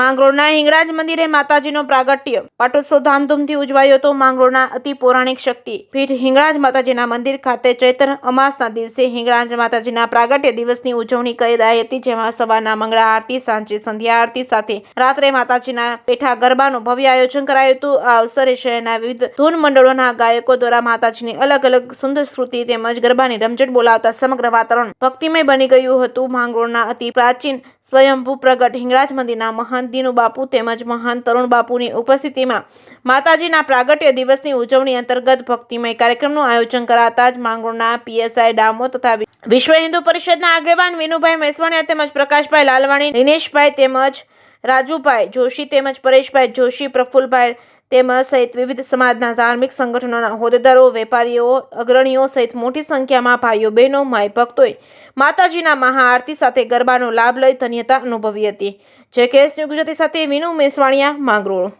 માંગરોળના હિંગળાજ મંદિરે માતાજીનો પ્રાગટ્ય પાટોત્સવ ધામધૂમથી ઉજવાયો હતો। માંગરોળના અતિ પૌરાણિક શક્તિ પીઠ હિંગળાજ માતાજીના મંદિર ખાતે ચૈત્ર અમાસના દિવસે હિંગળાજ માતાજીના પ્રાગટ્ય દિવસની ઉજવણી કરાઈ હતી, જેમાં સવારના મંગળા આરતી, સાંજે સંધ્યા આરતી સાથે રાત્રે માતાજીના પેઠા ગરબાનું ભવ્ય આયોજન કરાયું હતું। આ અવસરે શહેરના વિવિધ ધૂન મંડળોના ગાયકો દ્વારા માતાજીની અલગ અલગ સુંદર સ્તુતિ તેમજ ગરબાની રમઝટ બોલાવતા સમગ્ર વાતાવરણ ભક્તિમય બની ગયું હતું। માંગરોળના અતિ પ્રાચીન સ્વયંભૂ પ્રગટ હિંગળાજ મંદિરના મહંત દિનુ બાપુ તેમજ મહંત તરુણ બાપુની ઉપસ્થિતિમાં માતાજીના પ્રાગટ્ય દિવસની ઉજવણી અંતર્ગત ભક્તિમય કાર્યક્રમનું આયોજન કરાતા જ માંગરોળના પીએસઆઈ ડામોર તથા વિશ્વ હિન્દુ પરિષદના આગેવાન વિનુભાઈ મેસવાણીયા તેમજ પ્રકાશભાઈ લાલવાણી, દિનેશભાઈ તેમજ રાજુભાઈ જોશી તેમજ પરેશભાઈ જોશી, પ્રફુલભાઈ તેમજ સહિત વિવિધ સમાજના ધાર્મિક સંગઠનોના હોદ્દેદારો, વેપારીઓ, અગ્રણીઓ સહિત મોટી સંખ્યામાં ભાઈઓ બહેનો, માઈ ભક્તોએ માતાજીના મહાઆરતી સાથે ગરબાનો લાભ લઈ ધન્યતા અનુભવી હતી। જે કેસ ન્યૂઝ ગુજરાતી સાથે વિનુ મેસવાણીયા, માંગરોળ।